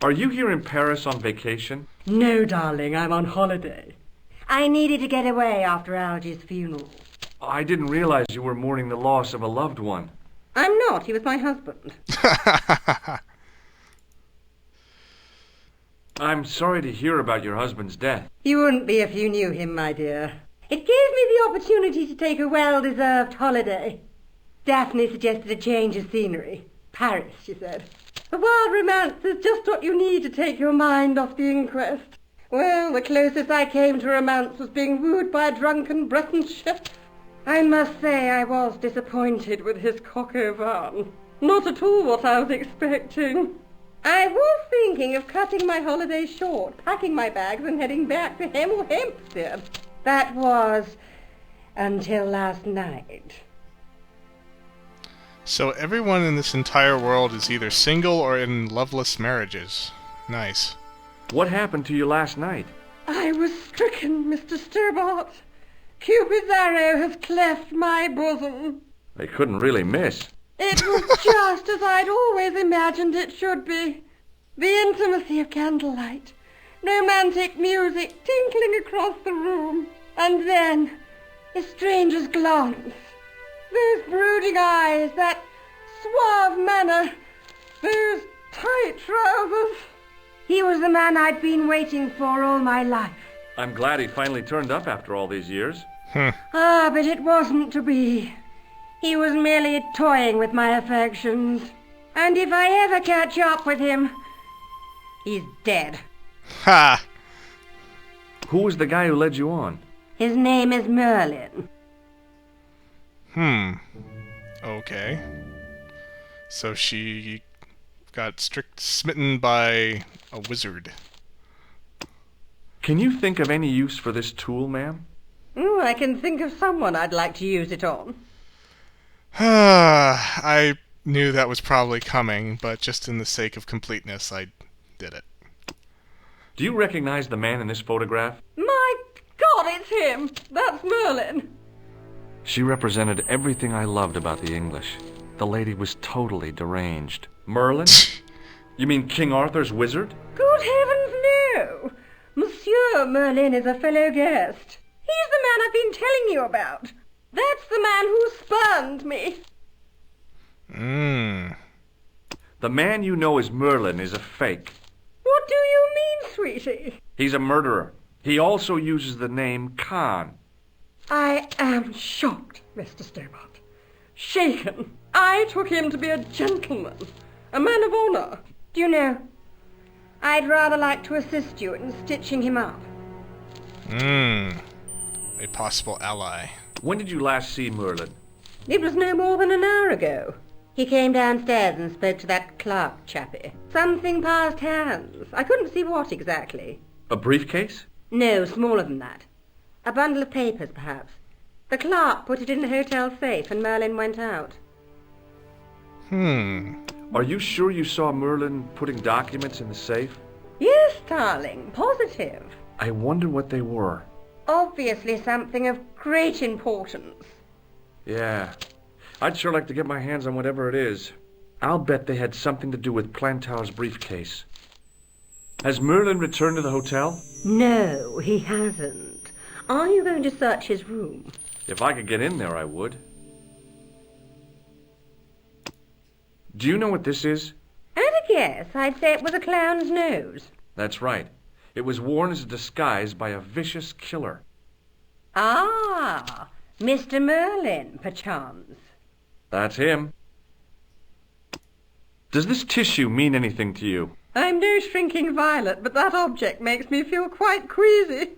Are you here in Paris on vacation? No, darling, I'm on holiday. I needed to get away after Algy's funeral. I didn't realize you were mourning the loss of a loved one. I'm not. He was my husband. I'm sorry to hear about your husband's death. You wouldn't be if you knew him, my dear. It gave me the opportunity to take a well-deserved holiday. Daphne suggested a change of scenery. Paris, she said. A wild romance is just what you need to take your mind off the inquest. Well, the closest I came to romance was being wooed by a drunken Breton chef. I must say I was disappointed with his coq au vin. Not at all what I was expecting. I was thinking of cutting my holiday short, packing my bags and heading back to Hemel Hempstead. That was until last night. So everyone in this entire world is either single or in loveless marriages. Nice. What happened to you last night? I was stricken, Mr. Stobart. Cupid's arrow has cleft my bosom. They couldn't really miss. It was just as I'd always imagined it should be. The intimacy of candlelight, romantic music tinkling across the room, and then a stranger's glance. Those brooding eyes, that suave manner, those tight trousers. He was the man I'd been waiting for all my life. I'm glad he finally turned up after all these years. Ah, but it wasn't to be. He was merely toying with my affections. And if I ever catch up with him, he's dead. Ha! Who was the guy who led you on? His name is Merlin. Okay. So she got smitten by a wizard. Can you think of any use for this tool, ma'am? I can think of someone I'd like to use it on. I knew that was probably coming, but just in the sake of completeness, I did it. Do you recognize the man in this photograph? My God, it's him! That's Merlin! She represented everything I loved about the English. The lady was totally deranged. Merlin? You mean King Arthur's wizard? Good heavens, no! Monsieur Merlin is a fellow guest. He's the man I've been telling you about. That's the man who spurned me. The man you know as Merlin is a fake. What do you mean, sweetie? He's a murderer. He also uses the name Khan. I am shocked, Mr. Stobart. Shaken. I took him to be a gentleman, a man of honor. Do you know, I'd rather like to assist you in stitching him up. A possible ally. When did you last see Merlin? It was no more than an hour ago. He came downstairs and spoke to that clerk chappie. Something passed hands. I couldn't see what exactly. A briefcase? No, smaller than that. A bundle of papers, perhaps. The clerk put it in the hotel safe and Merlin went out. Are you sure you saw Merlin putting documents in the safe? Yes, darling, positive. I wonder what they were. Obviously something of great importance. Yeah. I'd sure like to get my hands on whatever it is. I'll bet they had something to do with Plantow's briefcase. Has Merlin returned to the hotel? No, he hasn't. Are you going to search his room? If I could get in there, I would. Do you know what this is? At a guess, I'd say it was a clown's nose. That's right. It was worn as a disguise by a vicious killer. Ah, Mr. Merlin, perchance. That's him. Does this tissue mean anything to you? I'm no shrinking violet, but that object makes me feel quite queasy.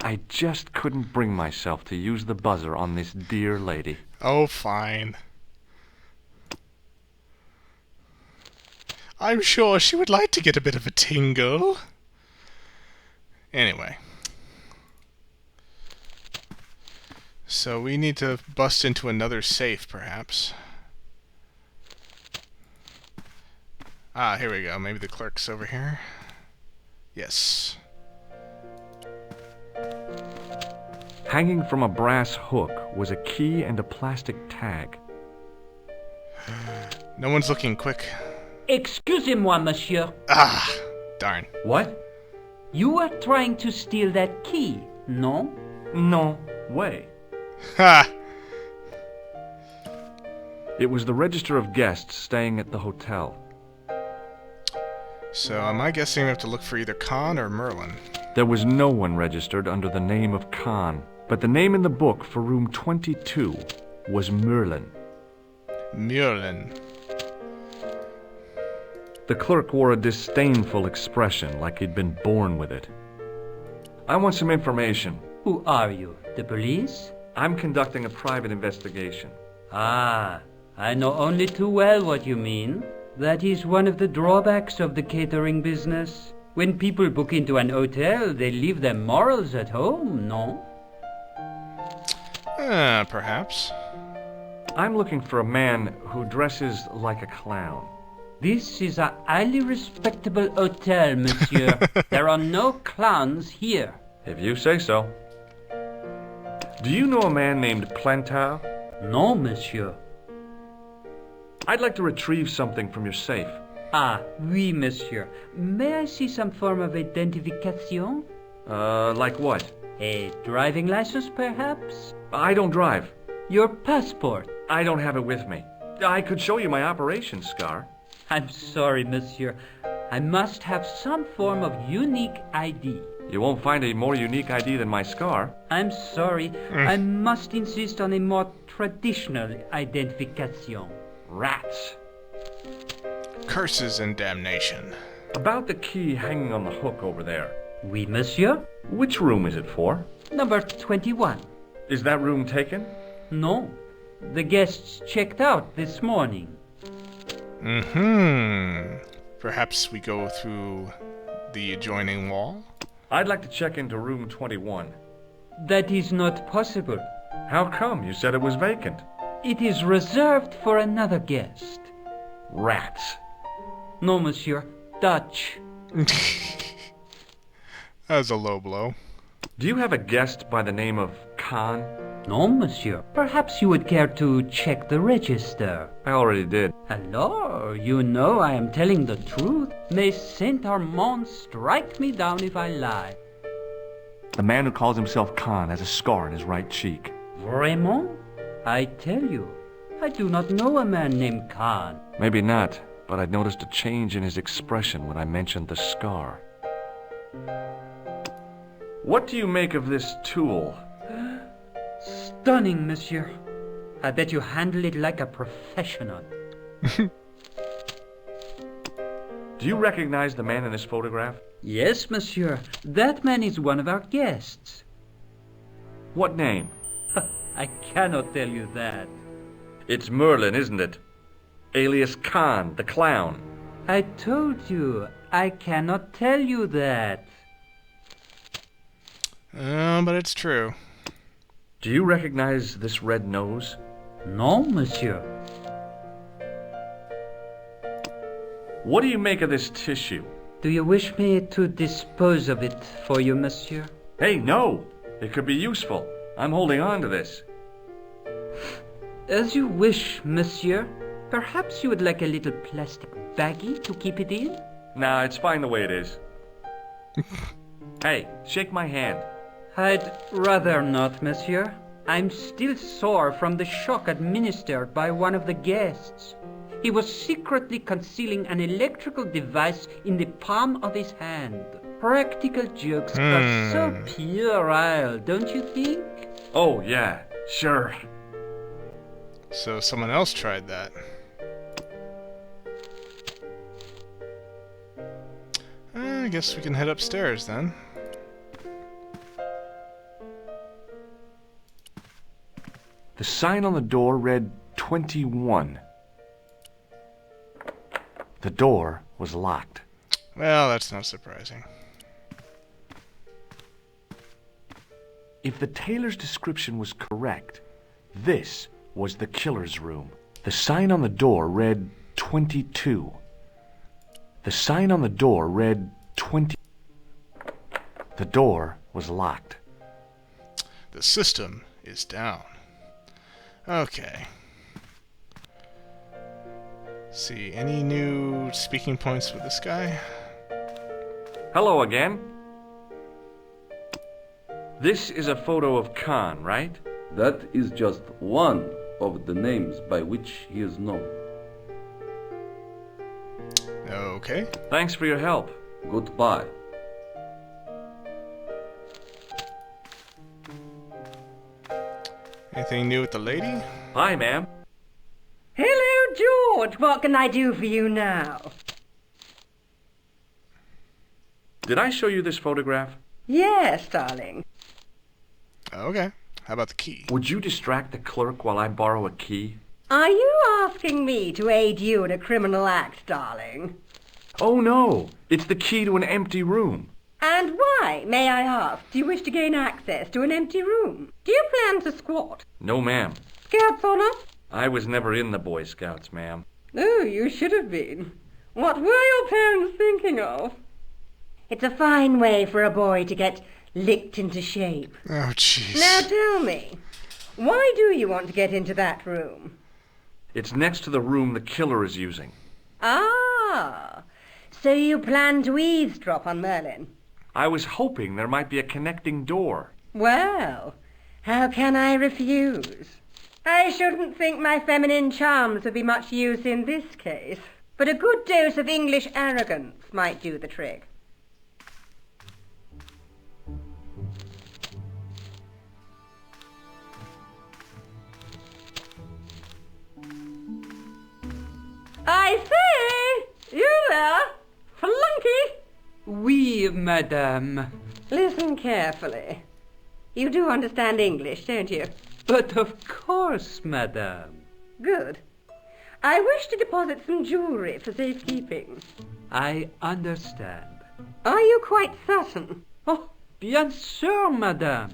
I just couldn't bring myself to use the buzzer on this dear lady. Oh, fine. I'm sure she would like to get a bit of a tingle. Anyway. So we need to bust into another safe, perhaps. Ah, here we go. Maybe the clerk's over here. Yes. Hanging from a brass hook was a key and a plastic tag. No one's looking. Quick. Excusez-moi, monsieur. Ah, darn. What? You were trying to steal that key, no? No way. Ha! It was the register of guests staying at the hotel. So am I guessing we have to look for either Khan or Merlin? There was no one registered under the name of Khan, but the name in the book for room 22 was Merlin. Merlin. The clerk wore a disdainful expression, like he'd been born with it. I want some information. Who are you? The police? I'm conducting a private investigation. Ah, I know only too well what you mean. That is one of the drawbacks of the catering business. When people book into an hotel, they leave their morals at home, no? Perhaps. I'm looking for a man who dresses like a clown. This is a highly respectable hotel, monsieur. There are no clowns here. If you say so. Do you know a man named Plantar? No, monsieur. I'd like to retrieve something from your safe. Ah, oui, monsieur. May I see some form of identification? Like what? A driving license, perhaps? I don't drive. Your passport? I don't have it with me. I could show you my operation scar. I'm sorry, monsieur. I must have some form of unique ID. You won't find a more unique ID than my scar. I'm sorry. I must insist on a more traditional identification. Rats. Curses and damnation. About the key hanging on the hook over there. Oui, monsieur. Which room is it for? Number 21. Is that room taken? No. The guests checked out this morning. Perhaps we go through the adjoining wall? I'd like to check into room 21. That is not possible. How come? You said it was vacant. It is reserved for another guest. Rats. No, monsieur. Dutch. That was a low blow. Do you have a guest by the name of Khan? No, monsieur. Perhaps you would care to check the register. I already did. Alors, you know I am telling the truth. May Saint Armand strike me down if I lie. The man who calls himself Khan has a scar on his right cheek. Vraiment? I tell you, I do not know a man named Khan. Maybe not, but I noticed a change in his expression when I mentioned the scar. What do you make of this tool? Stunning, monsieur. I bet you handle it like a professional. Do you recognize the man in this photograph? Yes, monsieur. That man is one of our guests. What name? I cannot tell you that. It's Merlin, isn't it? Alias Khan, the clown. I told you, I cannot tell you that. But it's true. Do you recognize this red nose? No, monsieur. What do you make of this tissue? Do you wish me to dispose of it for you, monsieur? Hey, no! It could be useful. I'm holding on to this. As you wish, monsieur. Perhaps you would like a little plastic baggie to keep it in? Nah, it's fine the way it is. Hey, shake my hand. I'd rather not, monsieur. I'm still sore from the shock administered by one of the guests. He was secretly concealing an electrical device in the palm of his hand. Practical jokes are so puerile, don't you think? Oh, yeah, sure. So someone else tried that. I guess we can head upstairs then. The sign on the door read 21. The door was locked. Well, that's not surprising. If the tailor's description was correct, this was the killer's room. The sign on the door read 22. The sign on the door read 20. The door was locked. The system is down. Okay. See, any new speaking points with this guy? Hello again. This is a photo of Khan, right? That is just one of the names by which he is known. Okay. Thanks for your help. Goodbye. Anything new with the lady? Hi, ma'am. Hello, George. What can I do for you now? Did I show you this photograph? Yes, darling. Okay. How about the key? Would you distract the clerk while I borrow a key? Are you asking me to aid you in a criminal act, darling? Oh, no. It's the key to an empty room. And why, may I ask, do you wish to gain access to an empty room? Do you plan to squat? No, ma'am. Scouts or not? I was never in the Boy Scouts, ma'am. Oh, you should have been. What were your parents thinking of? It's a fine way for a boy to get licked into shape. Oh, jeez. Now tell me, why do you want to get into that room? It's next to the room the killer is using. Ah, so you plan to eavesdrop on Merlin? I was hoping there might be a connecting door. Well, how can I refuse? I shouldn't think my feminine charms would be much use in this case, but a good dose of English arrogance might do the trick. I say! You there? Flunky! Oui, madame. Listen carefully. You do understand English, don't you? But of course, madame. Good. I wish to deposit some jewelry for safekeeping. I understand. Are you quite certain? Oh, bien sûr, madame.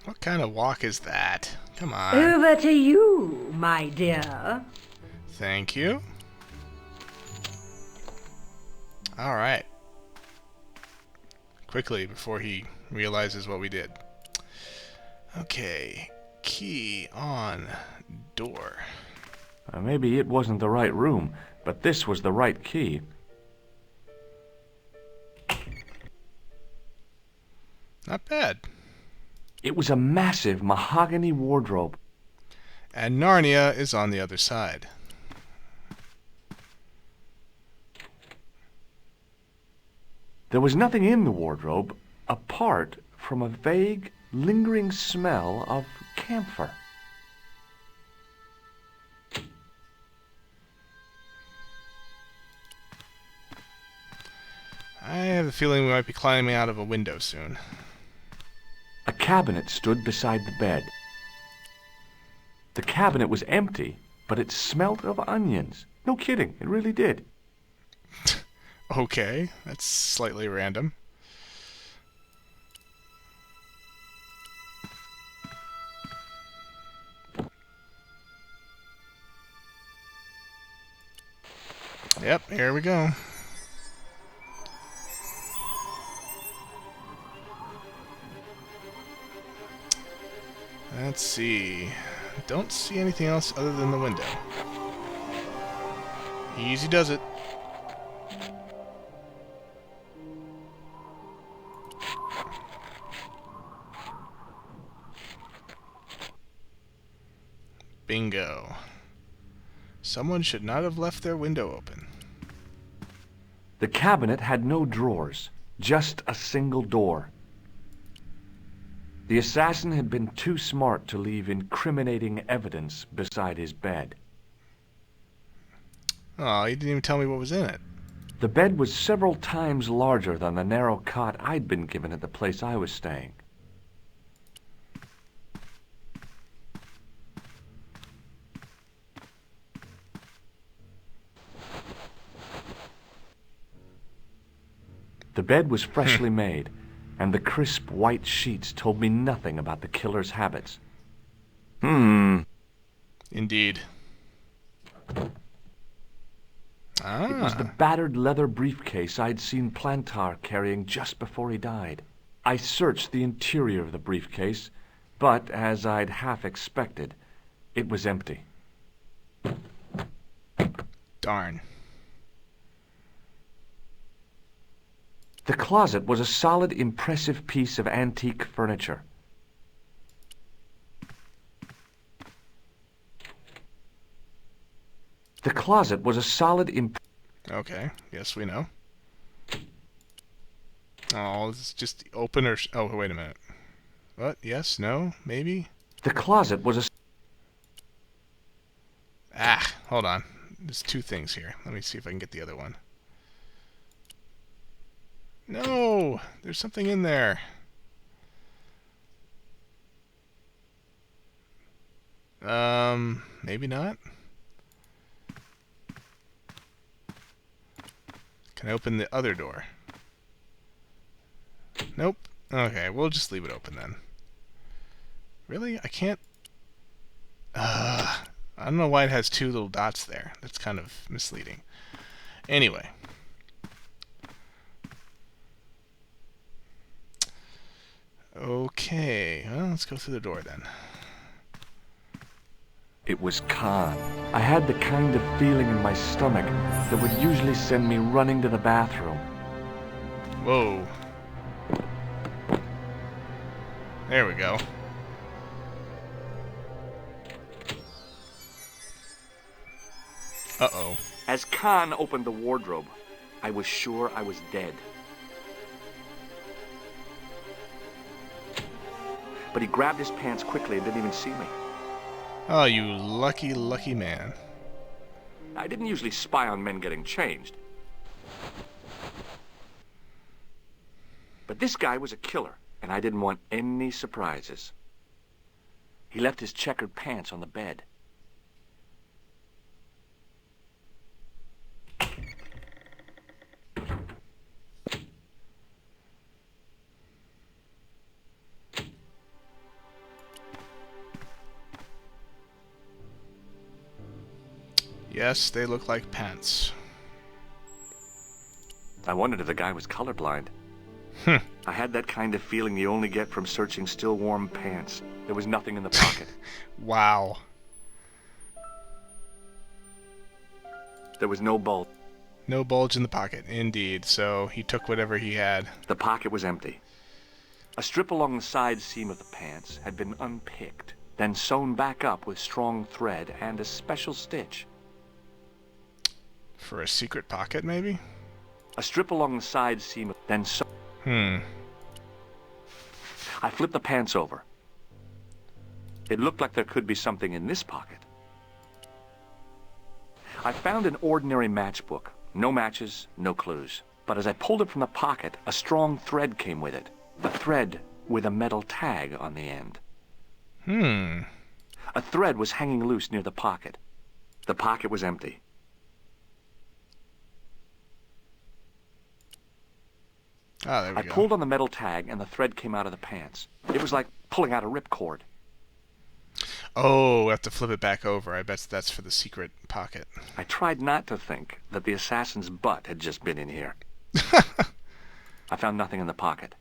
What kind of walk is that? Come on. Over to you, my dear. Thank you. Alright. Quickly, before he realizes what we did. Okay. Key on door. Maybe it wasn't the right room, but this was the right key. Not bad. It was a massive mahogany wardrobe. And Narnia is on the other side. There was nothing in the wardrobe apart from a vague, lingering smell of camphor. I have a feeling we might be climbing out of a window soon. A cabinet stood beside the bed. The cabinet was empty, but it smelt of onions. No kidding, it really did. Okay, that's slightly random. Yep, here we go. Let's see. Don't see anything else other than the window. Easy does it. Bingo. Someone should not have left their window open. The cabinet had no drawers, just a single door. The assassin had been too smart to leave incriminating evidence beside his bed. Oh, you didn't even tell me what was in it. The bed was several times larger than the narrow cot I'd been given at the place I was staying. The bed was freshly made, and the crisp white sheets told me nothing about the killer's habits. Indeed. It was the battered leather briefcase I'd seen Plantar carrying just before he died. I searched the interior of the briefcase, But, as I'd half expected, it was empty. Darn. The closet was a solid, impressive piece of antique furniture. The closet was a solid, Okay, yes, we know. Oh, this is just open or... Oh, wait a minute. What? Yes? No? Maybe? The closet was a... Ah, hold on. There's two things here. Let me see if I can get the other one. No! There's something in there. Maybe not? Can I open the other door? Nope. Okay, we'll just leave it open then. Really? I can't... I don't know why it has two little dots there. That's kind of misleading. Anyway. Okay, well, let's go through the door then. It was Khan. I had the kind of feeling in my stomach that would usually send me running to the bathroom. Whoa. There we go. Uh-oh. As Khan opened the wardrobe, I was sure I was dead. But he grabbed his pants quickly and didn't even see me. Oh, you lucky, lucky man. I didn't usually spy on men getting changed. But this guy was a killer, and I didn't want any surprises. He left his checkered pants on the bed. Yes, they look like pants. I wondered if the guy was colorblind. Hmm. I had that kind of feeling you only get from searching still warm pants. There was nothing in the pocket. Wow. There was no bulge. No bulge in the pocket, indeed. So he took whatever he had. The pocket was empty. A strip along the side seam of the pants had been unpicked, then sewn back up with strong thread and a special stitch. For a secret pocket, maybe? A strip along the side seam, then sewn. I flipped the pants over. It looked like there could be something in this pocket. I found an ordinary matchbook. No matches, no clues. But as I pulled it from the pocket, a strong thread came with it. A thread with a metal tag on the end. A thread was hanging loose near the pocket. The pocket was empty. Ah, there we I go. pulled on the metal tag and the thread came out of the pants. It was like pulling out a ripcord. Oh, we have to flip it back over. I bet that's for the secret pocket. I tried not to think that the assassin's butt had just been in here. I found nothing in the pocket.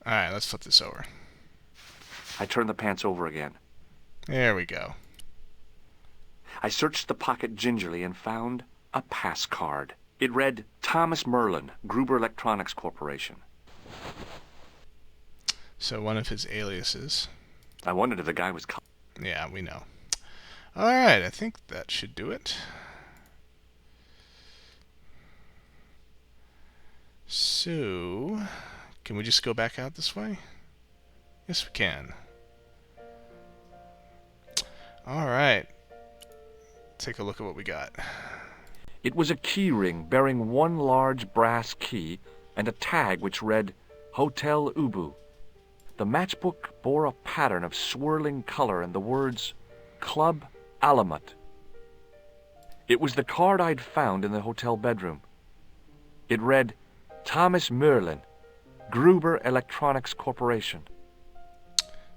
Alright, let's flip this over. I turned the pants over again. There we go. I searched the pocket gingerly and found a pass card. It read, Thomas Merlin, Gruber Electronics Corporation. So one of his aliases. I wondered if the guy was... Yeah, we know. Alright, I think that should do it. So, can we just go back out this way? Yes, we can. Alright. Take a look at what we got. It was a key ring bearing one large brass key and a tag which read, Hotel Ubu. The matchbook bore a pattern of swirling color and the words, Club Alamut. It was the card I'd found in the hotel bedroom. It read, Thomas Merlin, Gruber Electronics Corporation.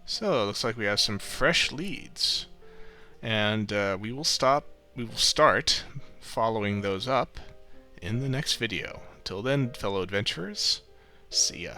So, it looks like we have some fresh leads. And we will start following those up in the next video. Till then, fellow adventurers, see ya.